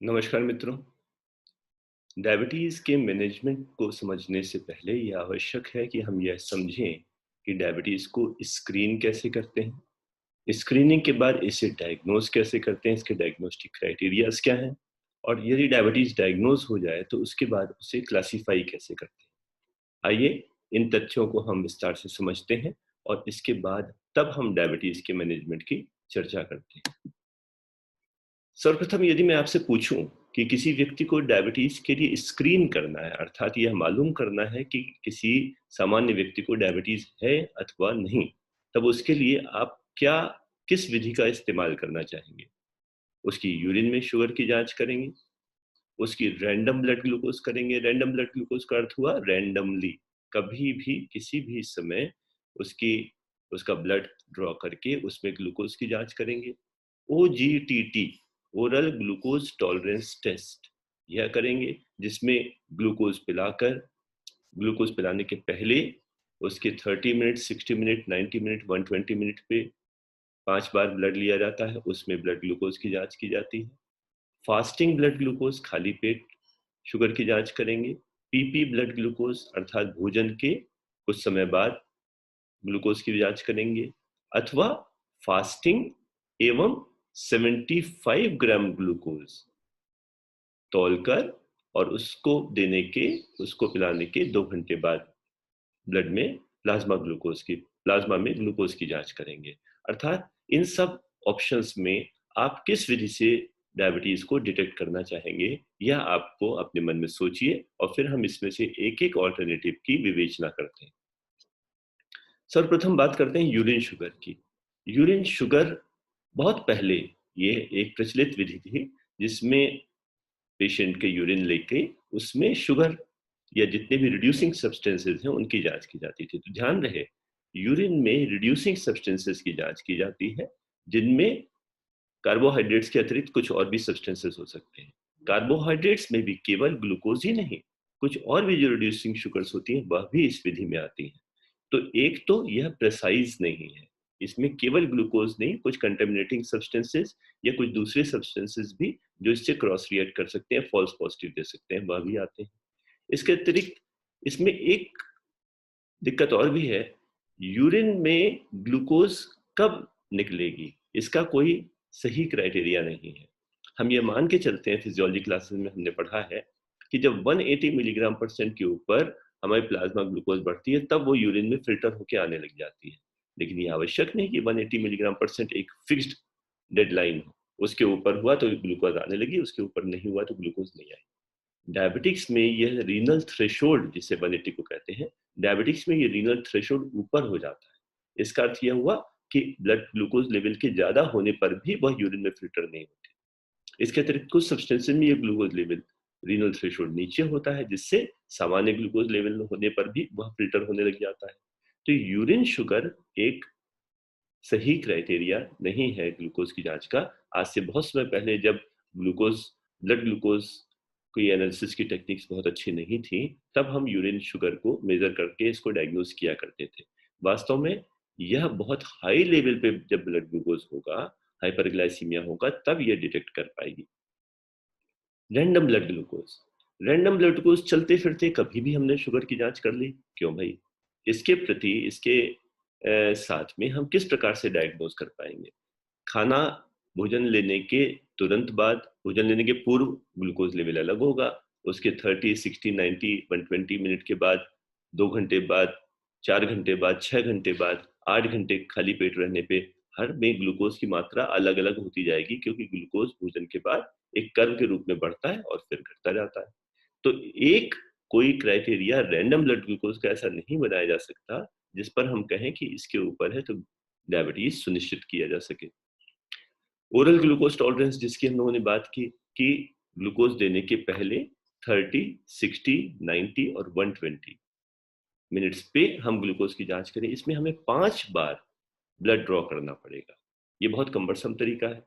नमस्कार मित्रों। डायबिटीज़ के मैनेजमेंट को समझने से पहले ये आवश्यक है कि हम यह समझें कि डायबिटीज़ को स्क्रीन कैसे करते हैं। स्क्रीनिंग के बाद इसे डायग्नोज़ कैसे करते हैं, इसके डायग्नोस्टिक क्राइटेरियाज़ क्या हैं और यदि डायबिटीज़ डायग्नोज़ हो जाए तो उसके बाद उसे क्लासिफ़ाई कैसे करते हैं। आइए इन तथ्यों को हम विस्तार से समझते हैं और इसके बाद तब हम डायबिटीज़ के मैनेजमेंट की चर्चा करते हैं। सर्वप्रथम यदि मैं आपसे पूछूं कि किसी व्यक्ति को डायबिटीज के लिए स्क्रीन करना है, अर्थात यह मालूम करना है कि किसी सामान्य व्यक्ति को डायबिटीज है अथवा नहीं, तब उसके लिए आप किस विधि का इस्तेमाल करना चाहेंगे? उसकी यूरिन में शुगर की जांच करेंगे, उसकी रैंडम ब्लड ग्लूकोज करेंगे। रैंडम ब्लड ग्लूकोज का अर्थ हुआ रैंडमली, कभी भी किसी भी समय उसकी उसका ब्लड ड्रॉ करके उसमें ग्लूकोज की जांच करेंगे। OGTT, oral glucose tolerance test, यह करेंगे जिसमें ग्लूकोज पिलाकर ग्लूकोज पिलाने के पहले उसके 30 मिनट, 60 मिनट, 90 मिनट, 120 मिनट पे 5 बार ब्लड लिया जाता है, उसमें ब्लड ग्लूकोज की जांच की जाती है। फास्टिंग ब्लड ग्लूकोज, खाली पेट शुगर की जांच करेंगे। पीपी ब्लड ग्लूकोज अर्थात भोजन के कुछ समय बाद ग्लूकोज की जांच करेंगे, अथवा फास्टिंग एवं 75 ग्राम ग्लूकोज तौलकर और उसको पिलाने के 2 घंटे बाद ब्लड में प्लाज्मा में ग्लूकोज की जांच करेंगे। अर्थात इन सब ऑप्शंस में आप किस विधि से डायबिटीज को डिटेक्ट करना चाहेंगे, यह आपको अपने मन में सोचिए और फिर हम इसमें से एक एक ऑल्टरनेटिव की विवेचना करते हैं। सर्वप्रथम बात करते हैं यूरिन शुगर की। यूरिन शुगर बहुत पहले ये एक प्रचलित विधि थी जिसमें पेशेंट के यूरिन लेके उसमें शुगर या जितने भी रिड्यूसिंग सब्सटेंसेस हैं उनकी जांच की जाती थी। तो ध्यान रहे, यूरिन में रिड्यूसिंग सब्सटेंसेस की जांच की जाती है जिनमें कार्बोहाइड्रेट्स के अतिरिक्त कुछ और भी सब्सटेंसेस हो सकते हैं। कार्बोहाइड्रेट्स में भी केवल ग्लूकोज ही नहीं, कुछ और भी जो रिड्यूसिंग शुगर्स होती हैं वह भी इस विधि में आती हैं। तो एक तो यह प्रेसाइज नहीं है, इसमें केवल ग्लूकोज नहीं, कुछ कंटेमिनेटिंग सब्सटेंसेस या कुछ दूसरे सब्सटेंसेस भी जो इससे क्रॉस रिएक्ट कर सकते हैं, फॉल्स पॉजिटिव दे सकते हैं, वह भी आते हैं। इसके अतिरिक्त इसमें एक दिक्कत और भी है, यूरिन में ग्लूकोज कब निकलेगी इसका कोई सही क्राइटेरिया नहीं है। हम ये मान के चलते हैं, फिजियोलॉजी क्लासेस में हमने पढ़ा है कि जब 180 मिलीग्राम परसेंट के ऊपर हमारी प्लाज्मा ग्लूकोज बढ़ती है तब वो यूरिन में फिल्टर होकर आने लग जाती है। लेकिन ये आवश्यक नहीं कि 180 मिलीग्राम परसेंट एक फिक्स्ड डेडलाइन हो, उसके ऊपर हुआ तो ग्लूकोज आने लगी, उसके ऊपर नहीं हुआ तो ग्लूकोज नहीं आई। डायबिटिक्स में यह रीनल थ्रेशोल्ड जिसे 180 को कहते हैं, डायबिटिक्स में ये रीनल थ्रेशोल्ड ऊपर हो जाता है। इसका अर्थ यह हुआ कि ब्लड ग्लूकोज लेवल के ज्यादा होने पर भी वह यूरिन में फिल्टर नहीं होती। इसके अतिरिक्त कुछ सब्सटेंसेस में ये ग्लूकोज लेवल रीनल थ्रेशोल्ड नीचे होता है जिससे सामान्य ग्लूकोज लेवल होने पर भी वह फिल्टर होने लग जाता है। तो यूरिन शुगर एक सही क्राइटेरिया नहीं है ग्लूकोज की जांच का। आज से बहुत समय पहले जब ग्लूकोज ब्लड ग्लूकोज की एनालिसिस की टेक्निक्स बहुत अच्छी नहीं थी, तब हम यूरिन शुगर को मेजर करके इसको डायग्नोज किया करते थे। वास्तव में यह बहुत हाई लेवल पे जब ब्लड ग्लूकोज होगा, हाइपरग्लाइसीमिया होगा, तब यह डिटेक्ट कर पाएगी। Random blood glucose, random blood glucose चलते फिरते कभी भी हमने शुगर की जांच कर ली, क्यों भाई? इसके साथ में हम किस प्रकार से डायग्नोज कर पाएंगे? खाना भोजन लेने के तुरंत बाद, भोजन लेने के पूर्व ग्लूकोज लेवल अलग होगा, उसके 30, 60, 90, 120 मिनट के बाद, 2 घंटे बाद, 4 घंटे बाद, 6 घंटे बाद, 8 घंटे खाली पेट रहने पे हर में ग्लूकोज की मात्रा अलग अलग होती जाएगी, क्योंकि ग्लूकोज भोजन के बाद एक कर्व के रूप में बढ़ता है और फिर घटता जाता है। तो एक कोई क्राइटेरिया रैंडम ब्लड ग्लूकोज का ऐसा नहीं बनाया जा सकता जिस पर हम कहें कि इसके ऊपर है तो डायबिटीज सुनिश्चित किया जा सके। ओरल ग्लूकोज टॉलरेंस जिसकी हम लोगों ने बात की कि ग्लूकोज देने के पहले 30, 60, 90 और 120 मिनट्स पे हम ग्लूकोज की जांच करें, इसमें हमें 5 बार ब्लड ड्रॉ करना पड़ेगा। ये बहुत कम्बरसम तरीका है,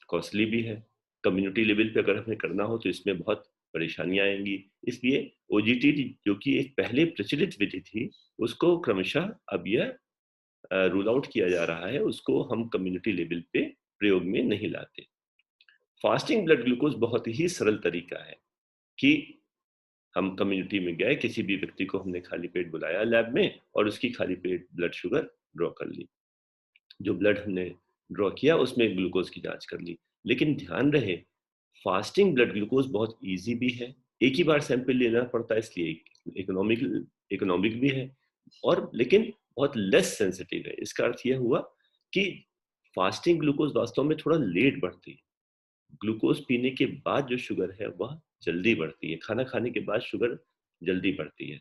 कॉस्टली भी है। कम्युनिटी लेवल पे अगर हमें करना हो तो इसमें बहुत परेशानियां आएंगी। इसलिए ओजीटी जो कि एक पहले प्रचलित विधि थी, उसको क्रमशः अब यह रूल आउट किया जा रहा है, उसको हम कम्युनिटी लेवल पे प्रयोग में नहीं लाते। फास्टिंग ब्लड ग्लूकोज बहुत ही सरल तरीका है कि हम कम्युनिटी में गए, किसी भी व्यक्ति को हमने खाली पेट बुलाया लैब में और उसकी खाली पेट ब्लड शुगर ड्रॉ कर ली। जो ब्लड हमने ड्रॉ किया उसमें ग्लूकोज की जांच कर ली। लेकिन ध्यान रहे, फास्टिंग ब्लड ग्लूकोज बहुत इजी भी है, एक ही बार सैंपल लेना पड़ता है, इसलिए इकोनॉमिक इकोनॉमिक भी है, और लेकिन बहुत लेस सेंसिटिव है। इसका अर्थ यह हुआ कि फास्टिंग ग्लूकोज वास्तव में थोड़ा लेट बढ़ती है। ग्लूकोज पीने के बाद जो शुगर है वह जल्दी बढ़ती है, खाना खाने के बाद शुगर जल्दी बढ़ती है।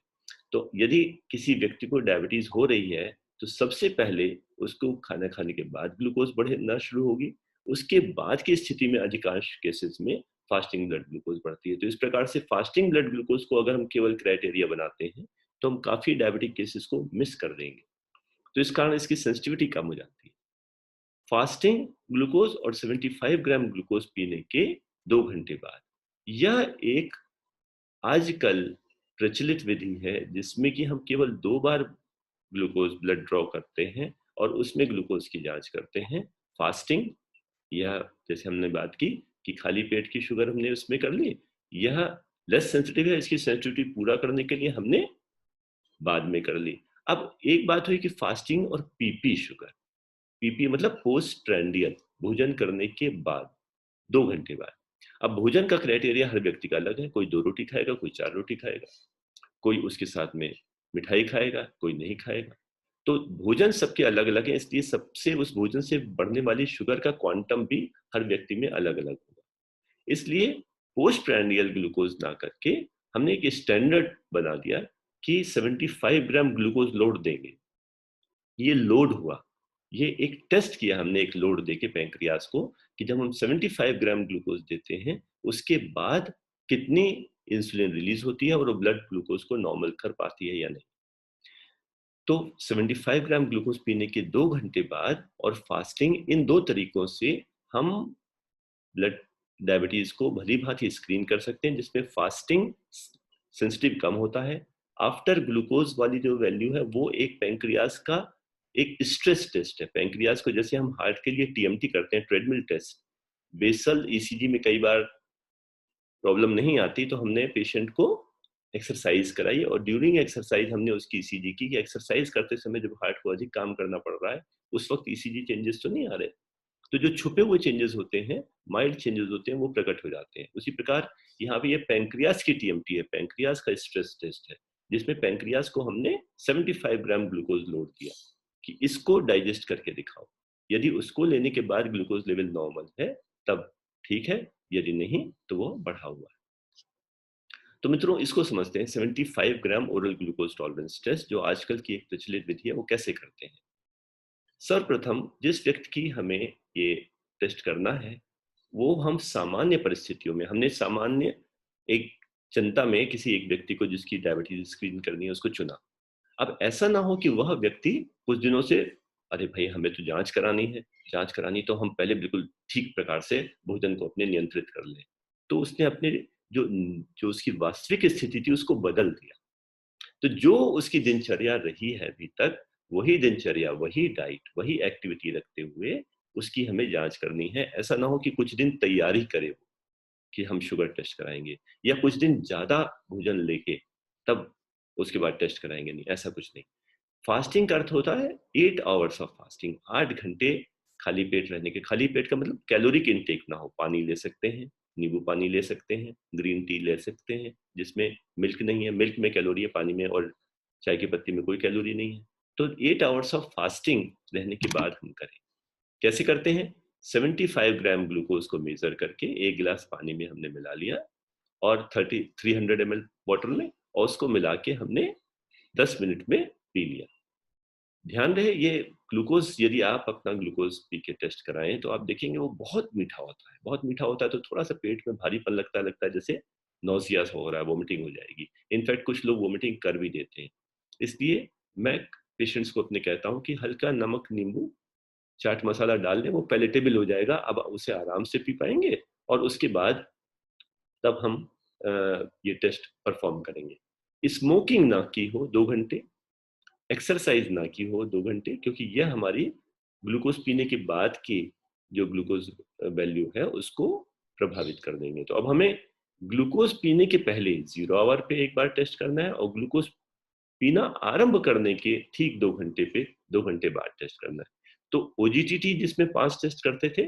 तो यदि किसी व्यक्ति को डायबिटीज हो रही है तो सबसे पहले उसको खाना खाने के बाद ग्लूकोज बढ़ना शुरू होगी, उसके बाद की स्थिति में अधिकांश केसेस में फास्टिंग ब्लड ग्लूकोज बढ़ती है। तो इस प्रकार से फास्टिंग ब्लड ग्लूकोज को अगर हम केवल क्राइटेरिया बनाते हैं तो हम काफी डायबिटिक केसेस को मिस कर देंगे। तो इस कारण इसकी सेंसिटिविटी कम हो जाती है। फास्टिंग ग्लूकोज और 75 ग्राम ग्लूकोज पीने के 2 घंटे बाद, यह एक आजकल प्रचलित विधि है जिसमें कि हम केवल 2 बार ग्लूकोज ब्लड ड्रॉ करते हैं और उसमें ग्लूकोज की जांच करते हैं। फास्टिंग, यह जैसे हमने बात की कि खाली पेट की शुगर हमने उसमें कर ली, यह लेस सेंसिटिव है, इसकी सेंसिटिविटी पूरा करने के लिए हमने बाद में कर ली। अब एक बात हुई कि फास्टिंग और पीपी शुगर, पीपी मतलब पोस्ट ट्रेंडियल, भोजन करने के बाद 2 घंटे बाद। अब भोजन का क्राइटेरिया हर व्यक्ति का अलग है, कोई 2 रोटी खाएगा, कोई 4 रोटी खाएगा, कोई उसके साथ में मिठाई खाएगा, कोई नहीं खाएगा। तो भोजन सबके अलग अलग है, इसलिए सबसे उस भोजन से बढ़ने वाली शुगर का क्वांटम भी हर व्यक्ति में अलग अलग होगा। इसलिए पोस्ट प्रैंडियल ग्लूकोज ना करके हमने एक स्टैंडर्ड बना दिया कि 75 ग्राम ग्लूकोज लोड देंगे। ये लोड हुआ, ये एक टेस्ट किया हमने एक लोड देके पैंक्रियाज को कि जब हम 75 ग्राम ग्लूकोज देते हैं उसके बाद कितनी इंसुलिन रिलीज होती है और वो ब्लड ग्लूकोज को नॉर्मल कर पाती है या नहीं। तो 75 ग्राम ग्लूकोज पीने के 2 घंटे बाद और फास्टिंग, इन दो तरीकों से हम ब्लड डायबिटीज को भली भांति स्क्रीन कर सकते हैं, जिसमें फास्टिंग सेंसिटिव कम होता है। आफ्टर ग्लूकोज वाली जो वैल्यू है वो एक पैंक्रियाज का एक स्ट्रेस टेस्ट है। पैंक्रियाज को जैसे हम हार्ट के लिए टीएमटी करते हैं, ट्रेडमिल टेस्ट, बेसल ईसीजी में कई बार प्रॉब्लम नहीं आती तो हमने पेशेंट को एक्सरसाइज कराई और ड्यूरिंग एक्सरसाइज हमने उसकी ईसीजी की कि एक्सरसाइज करते समय जब हार्ट को अधिक काम करना पड़ रहा है उस वक्त ईसीजी चेंजेस तो नहीं आ रहे। तो जो छुपे हुए चेंजेस होते हैं, माइल्ड चेंजेस होते हैं, वो प्रकट हो जाते हैं। उसी प्रकार यहाँ पे ये पैंक्रियाज की टीएमटी है, पैंक्रियाज का स्ट्रेस टेस्ट है, जिसमें पैंक्रियाज को हमने 75 ग्राम ग्लूकोज लोड दिया कि इसको डाइजेस्ट करके दिखाओ। यदि उसको लेने के बाद ग्लूकोज लेवल नॉर्मल है तब ठीक है, यदि नहीं तो वो बढ़ा हुआ है। तो मित्रों, इसको समझते हैं 75 ग्राम ओरल ग्लूकोज टॉलरेंस टेस्ट, जो आजकल की एक प्रचलित विधि है, वो कैसे करते हैं। सर्वप्रथम जिस व्यक्ति की हमें ये टेस्ट करना है वो हम सामान्य परिस्थितियों में, हमने सामान्य एक जनता में किसी एक व्यक्ति को जिसकी डायबिटीज स्क्रीन करनी है उसको चुना। अब ऐसा ना हो कि वह व्यक्ति कुछ दिनों से, अरे भाई हमें तो जांच करानी है, जांच करानी तो हम पहले बिल्कुल ठीक प्रकार से भोजन को अपने नियंत्रित कर लें। तो उसने अपने जो जो उसकी वास्तविक स्थिति थी उसको बदल दिया। तो जो उसकी दिनचर्या रही है अभी तक, वही दिनचर्या, वही डाइट, वही एक्टिविटी रखते हुए उसकी हमें जांच करनी है। ऐसा ना हो कि कुछ दिन तैयारी करे वो कि हम शुगर टेस्ट कराएंगे, या कुछ दिन ज्यादा भोजन लेके तब उसके बाद टेस्ट कराएंगे, नहीं, ऐसा कुछ नहीं। फास्टिंग का अर्थ होता है 8 आवर्स ऑफ फास्टिंग, 8 घंटे खाली पेट रहने के। खाली पेट का मतलब कैलोरिक इनटेक ना हो, पानी ले सकते हैं, नींबू पानी ले सकते हैं, ग्रीन टी ले सकते हैं जिसमें मिल्क नहीं है, मिल्क में कैलोरी है, पानी में और चाय की पत्ती में कोई कैलोरी नहीं है। तो 8 आवर्स ऑफ फास्टिंग रहने के बाद हम करें। कैसे करते हैं? 75 ग्राम ग्लूकोज को मेजर करके 1 गिलास पानी में हमने मिला लिया और 300 ml बॉटल में, और उसको मिला के हमने 10 मिनट में पी लिया। ध्यान रहे, ये ग्लूकोज, यदि आप अपना ग्लूकोज पी के टेस्ट कराएं तो आप देखेंगे वो बहुत मीठा होता है, बहुत मीठा होता है। तो थोड़ा सा पेट में भारीपन लगता है जैसे नौसिया हो रहा है, वोमिटिंग हो जाएगी। इनफैक्ट कुछ लोग वोमिटिंग कर भी देते हैं। इसलिए मैं पेशेंट्स को अपने कहता हूँ कि हल्का नमक, नींबू, चाट मसाला डाल दें, वो पैलेटेबल हो जाएगा, अब उसे आराम से पी पाएंगे और उसके बाद तब हम ये टेस्ट परफॉर्म करेंगे। स्मोकिंग ना की हो 2 घंटे, एक्सरसाइज ना की हो 2 घंटे, क्योंकि यह हमारी ग्लूकोज पीने के बाद की जो ग्लूकोज वैल्यू है उसको प्रभावित कर देंगे। तो अब हमें ग्लूकोज पीने के पहले 0 आवर पे एक बार टेस्ट करना है और ग्लूकोज पीना आरंभ करने के ठीक 2 घंटे पे 2 घंटे बाद टेस्ट करना है। तो ओजीटीटी जिसमें 5 टेस्ट करते थे,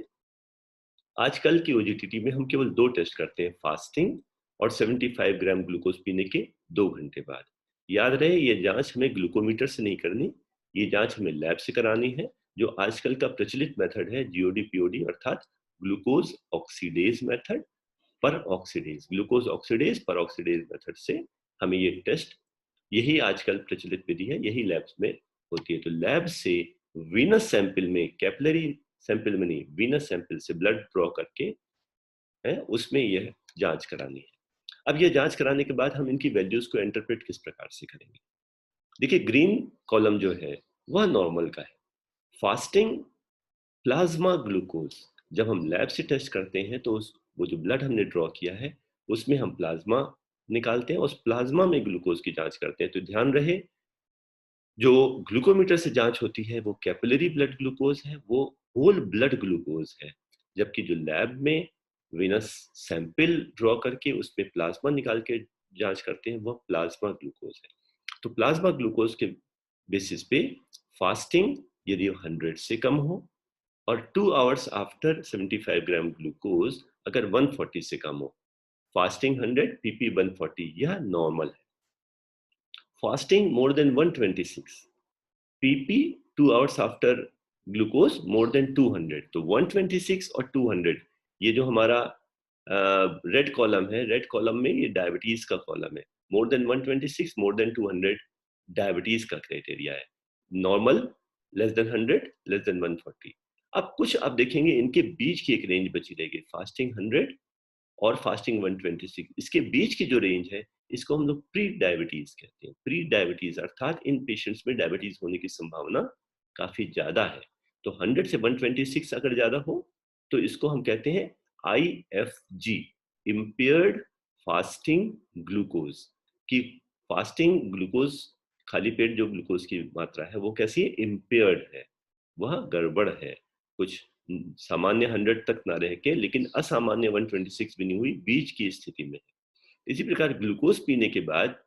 आजकल की ओजीटीटी में हम केवल 2 टेस्ट करते हैं, फास्टिंग और 75 ग्राम ग्लूकोज पीने के 2 घंटे बाद। याद रहे ये जांच हमें ग्लूकोमीटर से नहीं करनी, ये जांच हमें लैब से करानी है, जो आजकल का प्रचलित मेथड है जीओडी पीओडी अर्थात ग्लूकोज ऑक्सीडेज मेथड पर ऑक्सीडेज, ग्लूकोज ऑक्सीडेज पर ऑक्सीडेज मेथड से हमें ये टेस्ट, यही आजकल प्रचलित विधि है, यही लैब्स में होती है। तो लैब से वीनस सैंपल में, कैपिलरी सैंपल में नहीं, वीनस सैंपल से ब्लड ड्रॉ करके है उसमें यह जांच करानी है। अब यह जांच कराने के बाद हम इनकी वैल्यूज को इंटरप्रेट किस प्रकार से करेंगे? देखिए ग्रीन कॉलम जो है वह नॉर्मल का है। फास्टिंग प्लाज्मा ग्लूकोज जब हम लैब से टेस्ट करते हैं तो वो जो ब्लड हमने ड्रॉ किया है उसमें हम प्लाज्मा निकालते हैं, उस प्लाज्मा में ग्लूकोज की जांच करते हैं। तो ध्यान रहे जो ग्लूकोमीटर से जांच होती है वो कैपिलरी ब्लड ग्लूकोज है, वो होल ब्लड ग्लूकोज है, जबकि जो लैब में वेनस सैंपल ड्रॉ करके उसमें प्लाज्मा निकाल के जांच करते हैं वह प्लाज्मा ग्लूकोज है। तो प्लाज्मा ग्लूकोज के बेसिस पे फास्टिंग यदि 100 से कम हो और 2 आवर्स आफ्टर 75 ग्राम ग्लूकोज अगर 140 से कम हो, फास्टिंग 100 पीपी 140 यह नॉर्मल है। Fasting more than 126 PP 2 hours after glucose more than 200, तो 126 और 200 ये जो हमारा रेड कॉलम है, रेड कॉलम में ये डायबिटीज का कॉलम है। More than 126 more than 200 diabetes का क्राइटेरिया है। Normal less than 100 less than 140। अब कुछ आप देखेंगे इनके बीच की एक रेंज बची रहेगी, फास्टिंग 100 और फास्टिंग 126, इसके बीच की जो रेंज है इसको हम लोग प्री डायबिटीज कहते हैं। प्री डायबिटीज अर्थात इन पेशेंट्स में डायबिटीज होने की संभावना काफी ज्यादा है। तो 100 से 126 अगर ज्यादा हो तो इसको हम कहते हैं IFG, इम्पेयर्ड फास्टिंग ग्लूकोज। की फास्टिंग ग्लूकोज, खाली पेट जो ग्लूकोज की मात्रा है वो कैसी है, इम्पेयर्ड है, वह गड़बड़ है, कुछ सामान्य 100 तक ना रह के लेकिन असामान्य 126 भी नहीं हुई, बीच की स्थिति में है। इसी प्रकार ग्लूकोज पीने के बाद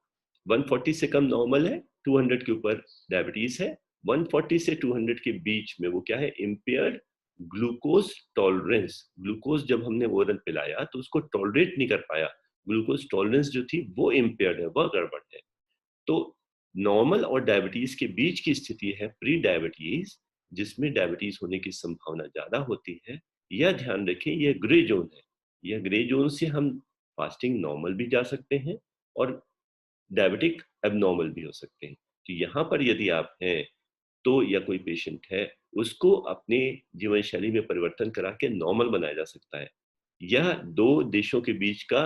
140 से कम नॉर्मल है, 200 के ऊपर डायबिटीज है, 140 से 200 के बीच में वो क्या है, इम्पेयर्ड ग्लूकोज टॉलरेंस। ग्लूकोज जब हमने ओरल पिलाया तो उसको टॉलरेट नहीं कर पाया, ग्लूकोज टॉलरेंस जो थी वो इम्पेयर्ड है, वह गड़बड़ है। तो नॉर्मल और डायबिटीज के बीच की स्थिति है प्री डायबिटीज, जिसमें डायबिटीज होने की संभावना ज्यादा होती है। यह ध्यान रखें, यह ग्रे जोन है, यह ग्रे जोन से हम फास्टिंग नॉर्मल भी जा सकते हैं और डायबिटिक एबनॉर्मल भी हो सकते हैं। तो यहाँ पर यदि आप हैं तो या कोई पेशेंट है उसको अपने जीवन शैली में परिवर्तन करा के नॉर्मल बनाया जा सकता है। यह दो देशों के बीच का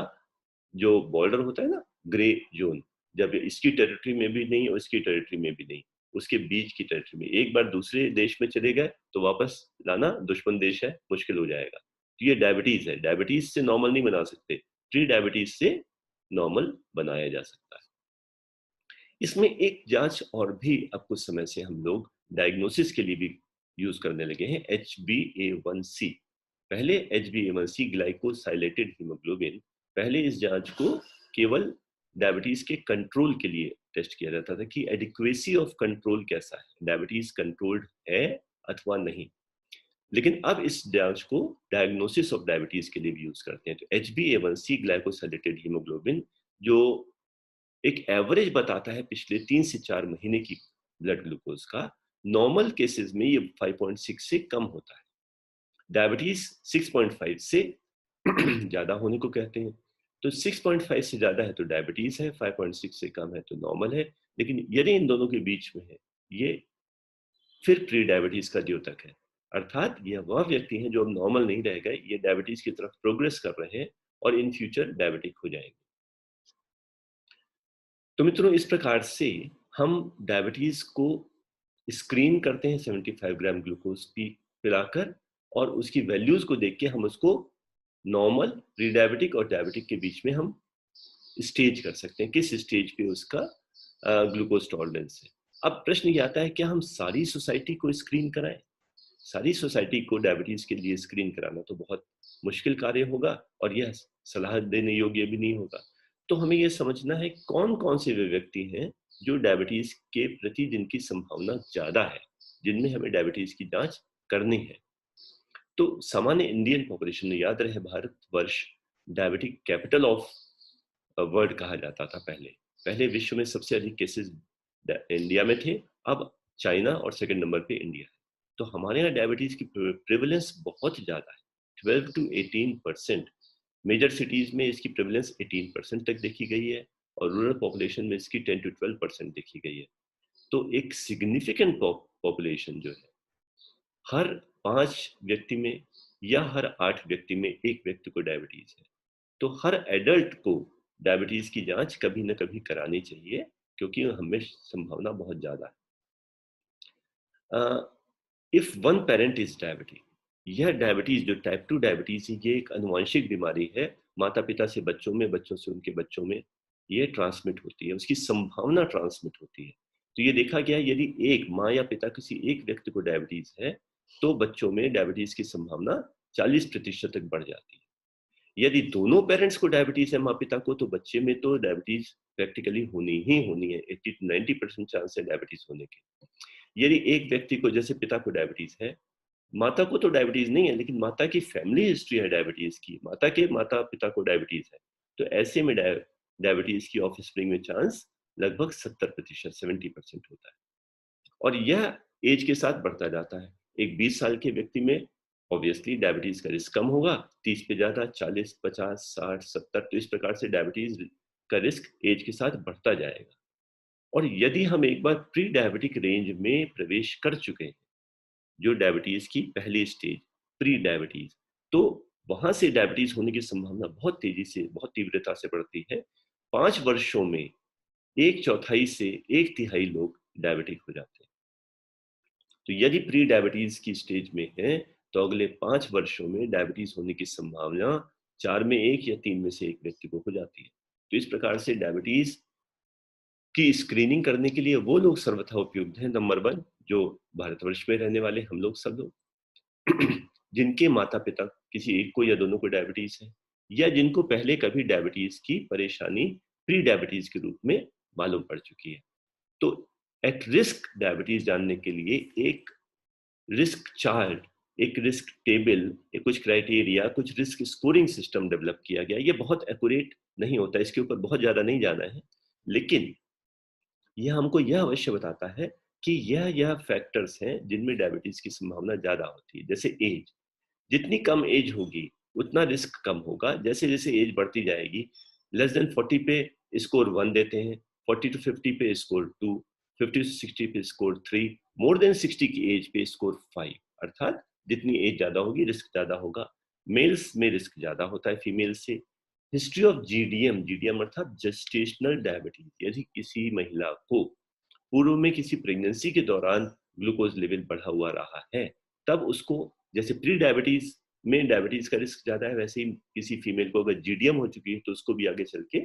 जो बॉर्डर होता है ना, ग्रे जोन, जब इसकी टेरिटरी में भी नहीं और इसकी टेरिटरी में भी नहीं, उसके बीच की टेरिटरी में एक बार दूसरे देश में चले गए तो वापस लाना दुश्मन देश है, मुश्किल हो जाएगा। तो ये डायबिटीज है, डायबिटीज से नॉर्मल नहीं बना सकते, प्री डायबिटीज से नॉर्मल बनाया जा सकता है। इसमें एक जांच और भी अब कुछ समय से हम लोग डायग्नोसिस के लिए भी यूज करने लगे हैं, HbA1c। पहले HbA1c ग्लाइकोसाइलेटेड हीमोग्लोबिन, पहले इस जांच को केवल डायबिटीज के कंट्रोल के लिए टेस्ट किया जाता था कि एडिक्वेसी ऑफ कंट्रोल कैसा है, डायबिटीज कंट्रोल्ड है अथवा नहीं। लेकिन अब इस जांच को डायग्नोसिस ऑफ डायबिटीज के लिए भी यूज करते हैं। तो HbA1c ग्लाइकोसाइलेटेड हीमोग्लोबिन जो एक एवरेज बताता है पिछले 3 से 4 महीने की ब्लड ग्लूकोज का, नॉर्मल केसेस में ये 5.6 से कम होता है, डायबिटीज 6.5 से ज्यादा होने को कहते हैं। तो 6.5 से ज्यादा है तो डायबिटीज है, 5.6 से कम है तो नॉर्मल है। लेकिन यदि इन दोनों के बीच में है ये फिर प्री डायबिटीज का द्योतक है, अर्थात यह वह व्यक्ति है जो अब नॉर्मल नहीं रह गए, ये डायबिटीज की तरफ प्रोग्रेस कर रहे हैं और इन फ्यूचर डायबिटिक हो जाएंगे। तो मित्रों इस प्रकार से हम डायबिटीज को स्क्रीन करते हैं 75 ग्राम ग्लूकोज पिलाकर, और उसकी वैल्यूज को देख के हम उसको नॉर्मल, प्री डायबिटिक और डायबिटिक के बीच में हम स्टेज कर सकते हैं, किस स्टेज पे उसका ग्लूकोज टॉलरेंस है। अब प्रश्न ये आता है क्या हम सारी सोसाइटी को स्क्रीन कराएं? सारी सोसाइटी को डायबिटीज के लिए स्क्रीन कराना तो बहुत मुश्किल कार्य होगा और यह सलाह देने योग्य भी नहीं होगा। तो हमें यह समझना है कौन कौन से वे व्यक्ति हैं जो डायबिटीज के प्रति जिनकी संभावना ज्यादा है, जिनमें हमें डायबिटीज की जांच करनी है। तो सामान्य इंडियन पॉपुलेशन में, याद रहे Bharatvarsh diabetic capital of world कहा जाता था पहले। पहले विश्व में सबसे अधिक केसेस इंडिया में थे, अब चाइना और सेकंड नंबर पे इंडिया है। तो हमारे यहाँ डायबिटीज की प्रेवलेंस बहुत ज्यादा है, 12 to 18%। मेजर सिटीज में इसकी प्रेवलेंस 18% तक देखी गई है और रूरल पॉपुलेशन में इसकी 10 to 12% देखी गई है। तो एक सिग्निफिकेंट पॉपुलेशन जो है, हर 5 व्यक्ति में या हर 8 व्यक्ति में एक व्यक्ति को डायबिटीज है। तो हर एडल्ट को डायबिटीज की जांच कभी ना कभी करानी चाहिए, क्योंकि हमें संभावना बहुत ज्यादा है। If one parent is diabetic, यह डायबिटीज जो टाइप 2 डायबिटीज है, ये एक आनुवंशिक बीमारी है। माता पिता से बच्चों में, बच्चों से उनके बच्चों में ये ट्रांसमिट होती है, उसकी संभावना ट्रांसमिट होती है। तो ये देखा गया, यदि एक माँ या पिता किसी एक व्यक्ति को डायबिटीज है तो बच्चों में डायबिटीज की संभावना 40% तक बढ़ जाती है। यदि दोनों पेरेंट्स को डायबिटीज है, माँ पिता को, तो बच्चे में तो डायबिटीज प्रैक्टिकली होनी ही होनी है। 80 to 90% चांस है डायबिटीज होने के। यदि एक व्यक्ति को, जैसे पिता को डायबिटीज है, माता को तो डायबिटीज नहीं है, लेकिन माता की फैमिली हिस्ट्री है डायबिटीज की, माता के माता पिता को डायबिटीज है, तो ऐसे में डायबिटीज की ऑफ स्प्रिंग में चांस लगभग 70%, 70% होता है। और यह एज के साथ बढ़ता जाता है। एक 20 साल के व्यक्ति में ऑब्वियसली डायबिटीज का रिस्क कम होगा, 30 पे ज्यादा, 40, 50, 60, 70, तो इस प्रकार से डायबिटीज का रिस्क एज के साथ बढ़ता जाएगा। और यदि हम एक बार प्री डायबिटिक रेंज में प्रवेश कर चुके हैं, जो डायबिटीज की पहली स्टेज प्री डायबिटीज, तो वहां से डायबिटीज होने की संभावना बहुत तेजी से, बहुत तीव्रता से बढ़ती है। 5 वर्षों में 1/4 से 1/3 लोग डायबिटिक हो जाते हैं। तो यदि प्री डायबिटीज की स्टेज में है तो अगले 5 वर्षों में डायबिटीज होने की संभावना 4 में 1 या 3 में से 1 व्यक्ति को हो जाती है। तो इस प्रकार से डायबिटीज की स्क्रीनिंग करने के लिए वो लोग सर्वथा उपयुक्त हैं। नंबर 1, जो भारतवर्ष में रहने वाले हम लोग सब लोग जिनके माता पिता किसी एक को या दोनों को डायबिटीज है, या जिनको पहले कभी डायबिटीज की परेशानी प्री डायबिटीज के रूप में मालूम पड़ चुकी है। तो एट रिस्क डायबिटीज जानने के लिए एक रिस्क चार्ट, एक रिस्क टेबल, कुछ क्राइटेरिया, कुछ रिस्क स्कोरिंग सिस्टम डेवलप किया गया। ये बहुत एक्यूरेट नहीं होता, इसके ऊपर बहुत ज्यादा नहीं जाना है, लेकिन यह हमको यह अवश्य बताता है कि यह फैक्टर्स हैं जिनमें डायबिटीज की संभावना ज्यादा होती है। जैसे एज, जितनी कम एज होगी उतना रिस्क कम होगा। जैसे जैसे एज बढ़ती जाएगी, लेस देन 40 पे स्कोर 1 देते हैं, 40 to 50 पे स्कोर 2, 50 to 60 पे स्कोर 3, मोर देन 60 की एज पे स्कोर 5। अर्थात जितनी एज ज्यादा होगी रिस्क ज्यादा होगा। मेल्स में रिस्क ज्यादा होता है फीमेल से। हिस्ट्री ऑफ जीडीएम, जीडीएम अर्थात जेस्टेशनल डायबिटीज, यदि किसी महिला को पूर्व में किसी प्रेगनेंसी के दौरान ग्लूकोज लेवल बढ़ा हुआ रहा है, तब उसको, जैसे प्री डायबिटीज में डायबिटीज का रिस्क ज्यादा है, वैसे ही किसी फीमेल को अगर जीडीएम हो चुकी है तो उसको भी आगे चल के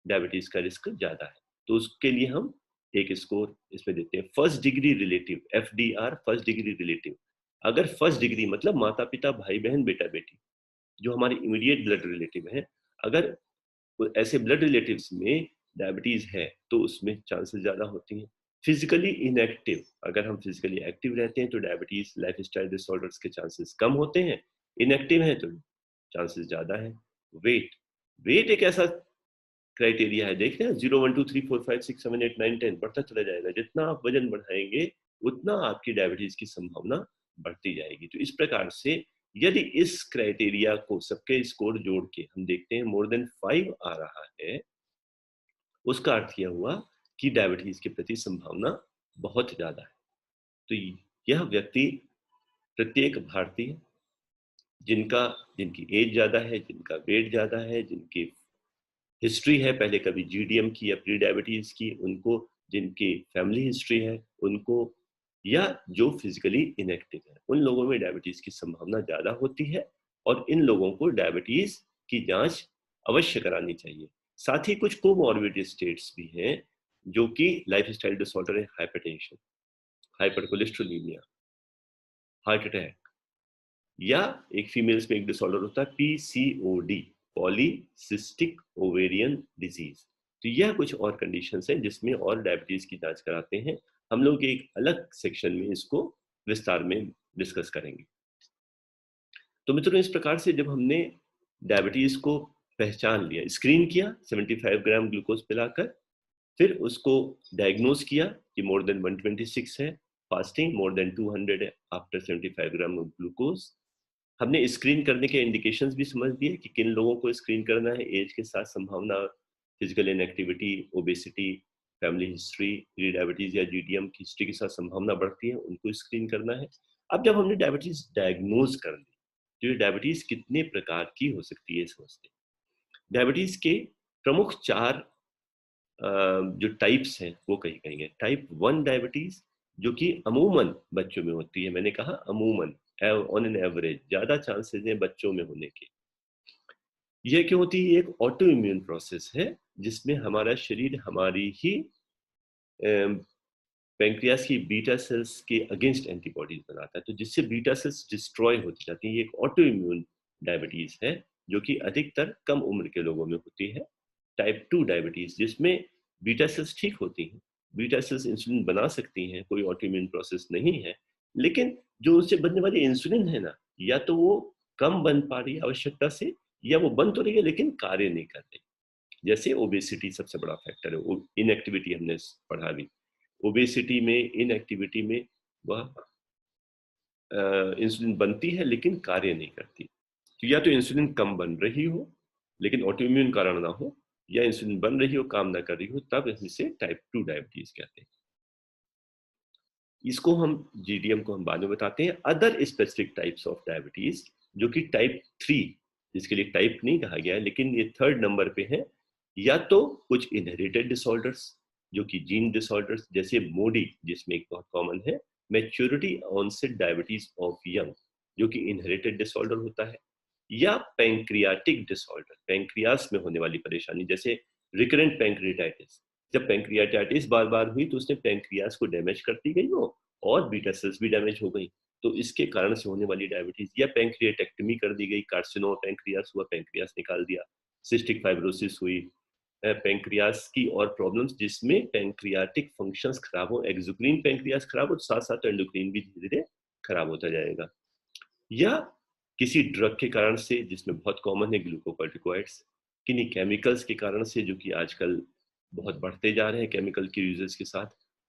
डायबिटीज का रिस्क ज्यादा है। तो उसके लिए हम एक स्कोर इसमें देते हैं, first degree relative, FDR, first degree relative. अगर फर्स्ट डिग्री मतलब माता पिता, भाई बहन, बेटा बेटी, जो हमारे इमीडिएट ब्लड रिलेटिव हैं, अगर ऐसे ब्लड रिलेटिव्स में डायबिटीज है तो उसमें चांसेस ज्यादा होती हैं। फिजिकली इनएक्टिव, अगर हम फिजिकली एक्टिव रहते हैं तो डायबिटीज लाइफस्टाइल डिसऑर्डर्स के चांसेस कम होते हैं, इनएक्टिव है तो चांसेस ज्यादा है। वेट, वेट एक ऐसा क्राइटेरिया है, देखते हैं 0 1 2 3 4 5 6 7 8 9 10 बढ़ता चला जाएगा। जितना आप वजन बढ़ाएंगे उतना आपकी डायबिटीज की संभावना बढ़ती जाएगी। तो इस प्रकार से यदि इस क्राइटेरिया को सबके स्कोर जोड़ के हम देखते हैं मोर देन 5 आ रहा है, उसका अर्थ यह हुआ कि डायबिटीज के प्रति संभावना बहुत ज्यादा है। तो यह व्यक्ति, प्रत्येक भारतीय जिनकी एज ज्यादा है, जिनका वेट ज्यादा है, जिनकी हिस्ट्री है पहले कभी जीडीएम की या प्री डायबिटीज की, उनको, जिनकी फैमिली हिस्ट्री है उनको, या जो फिजिकली इनएक्टिव है, उन लोगों में डायबिटीज की संभावना ज्यादा होती है और इन लोगों को डायबिटीज की जांच अवश्य करानी चाहिए। साथ ही कुछ कोमॉर्बिड स्टेट्स भी हैं जो कि लाइफस्टाइल डिसऑर्डर है, हाइपरटेंशन, हाइपरकोलेस्ट्रोलीमिया, हार्ट अटैक, या एक फीमेल्स में एक डिसऑर्डर होता है पीसीओडी, पॉलीसिस्टिक ओवेरियन डिजीज। तो यह कुछ और कंडीशंस हैं जिसमें और डायबिटीज की जांच कराते हैं। हम लोग एक अलग सेक्शन में इसको विस्तार में डिस्कस करेंगे। तो मित्रों, इस प्रकार से जब हमने डायबिटीज को पहचान लिया, स्क्रीन किया 75 ग्राम ग्लूकोज पिलाकर, फिर उसको डायग्नोज किया कि मोर देन 126 है, फास्टिंग मोर देन 200 है आफ्टर 75 ग्राम ग्लूकोज। हमने स्क्रीन करने के इंडिकेशंस भी समझ लिए कि किन लोगों को स्क्रीन करना है। एज के साथ संभावना, physical inactivity, obesity, family history, pre diabetes या जीडीएम की हिस्ट्री के साथ संभावना बढ़ती है, उनको स्क्रीन करना है। अब जब हमने डायबिटीज डायग्नोज कर ली, तो ये डायबिटीज कितने प्रकार की हो सकती है समझते हैं। डायबिटीज के प्रमुख 4 जो टाइप्स हैं वो कहेंगे। टाइप 1 डायबिटीज, जो कि अमूमन बच्चों में होती है। मैंने कहा अमूमन, ऑन एन एवरेज ज्यादा चांसेस हैं बच्चों में होने के। यह क्यों होती है? एक ऑटो इम्यून प्रोसेस है जिसमें हमारा शरीर हमारी ही पैंक्रियास की बीटा सेल्स के अगेंस्ट एंटीबॉडीज बनाता है, तो जिससे बीटा सेल्स डिस्ट्रॉय होती जाती है। ये एक ऑटो इम्यून डायबिटीज है जो कि अधिकतर कम उम्र के लोगों में होती है। टाइप 2 डायबिटीज, जिसमें बीटा सेल्स ठीक होती हैं, बीटा सेल्स इंसुलिन बना सकती हैं, कोई ऑटो इम्यून प्रोसेस नहीं है, लेकिन जो उससे बनने वाली इंसुलिन है ना, या तो वो कम बन पा रही है आवश्यकता से, या वो बन तो रही है लेकिन कार्य नहीं कर रही। जैसे ओबेसिटी सबसे बड़ा फैक्टर है, इनएक्टिविटी हमने पढ़ा भी। ओबेसिटी में, इनएक्टिविटी में वह इंसुलिन बनती है लेकिन कार्य नहीं करती। तो या तो इंसुलिन कम बन रही हो लेकिन ऑटोइम्यून कारण ना हो, या इंसुलिन बन रही हो काम ना कर रही हो, तब इसे टाइप 2 डायबिटीज कहते हैं। इसको हम, जीडीएम को हम बाद में बताते हैं। Other specific types of diabetes, जो कि टाइप 3, जिसके लिए टाइप नहीं कहा गया है लेकिन ये 3rd नंबर पे है। या तो कुछ इनहेरिटेड डिसऑर्डर्स, जो कि जीन डिसऑर्डर्स, जैसे मोडी, जिसमें एक बहुत कॉमन है maturity onset diabetes of young, जो कि इनहेरिटेड डिसऑर्डर होता है। या पैंक्रियाटिक डिसऑर्डर, पैंक्रियास में होने वाली परेशानी, जैसे रिकरेंट पैंक्रियाटाइटिस। जब पैंक्रियाटाइटिस बार बार हुई तो उसने पैंक्रियास को डैमेज करती गई वो, और बीटा सेल्स भी डैमेज हो गई, तो इसके कारण से होने वाली डायबिटीज। या पैंक्रियाटेक्टमी कर दी गई, कार्सिनोमा पैंक्रियास हुआ, पैंक्रियास निकाल दिया, सिस्टिक फाइब्रोसिस हुई, पैंक्रियास की और प्रॉब्लम्स जिसमें पैंक्रियाटिक फंक्शंस खराब हो, एक्सोक्रीन पैंक्रियास खराब हो, साथ साथ एंडोक्रीन भी धीरे धीरे खराब होता जाएगा। या किसी ड्रग के कारण से, जिसमें बहुत कॉमन है ग्लूकोकॉर्टिकॉइड्स, किन्हीं केमिकल्स के कारण से जो कि आजकल बहुत बढ़ते जा रहे हैं केमिकल के यूजेस के साथ,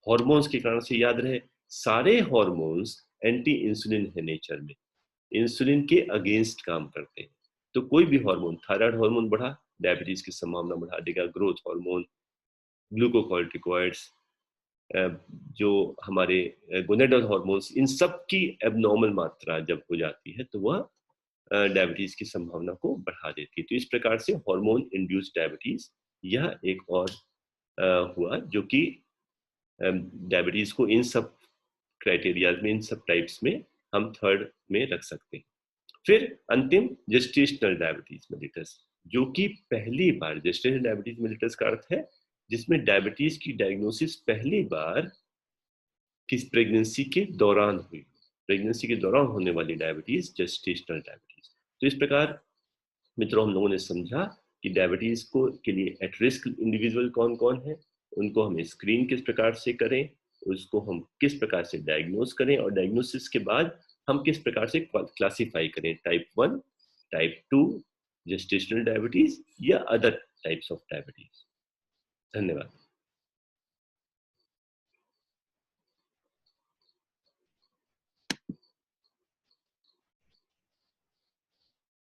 हार्मोन्स के कारण से। याद रहे, सारे हार्मोन्स एंटी इंसुलिन है नेचर में, इंसुलिन के अगेंस्ट काम करते हैं। तो कोई भी हार्मोन, थायराइड हार्मोन बढ़ा, डायबिटीज की संभावना बढ़ा देगा। ग्रोथ हार्मोन, ग्लूकोकॉर्टिकॉइड्स, जो हमारे गोनेडल हार्मोन्स, इन सब की एबनॉर्मल मात्रा जब हो जाती है तो वह डायबिटीज की संभावना को बढ़ा देती है। तो इस प्रकार से हार्मोन इंड्यूस्ड डायबिटीज यह एक और हुआ, जो कि डायबिटीज को इन सब क्राइटेरिया में, इन सब टाइप्स में हम 3rd में रख सकते हैं। फिर अंतिम, जेस्टेशनल डायबिटीज मेलिटस, जो कि पहली बार, जेस्टेशनल डायबिटीज मेलिटस का अर्थ है जिसमें डायबिटीज की डायग्नोसिस पहली बार किस प्रेगनेंसी के दौरान हुई, प्रेगनेंसी के दौरान होने वाली डायबिटीज जेस्टेशनल डायबिटीज। तो इस प्रकार मित्रों, हम लोगों ने समझा कि डायबिटीज को के लिए एट रिस्क इंडिविजुअल कौन कौन है, उनको हम स्क्रीन किस प्रकार से करें, उसको हम किस प्रकार से डायग्नोज करें, और डायग्नोसिस के बाद हम किस प्रकार से क्लासिफाई करें, टाइप 1, टाइप 2, जेस्टेशनल डायबिटीज या अदर टाइप्स ऑफ डायबिटीज। धन्यवाद।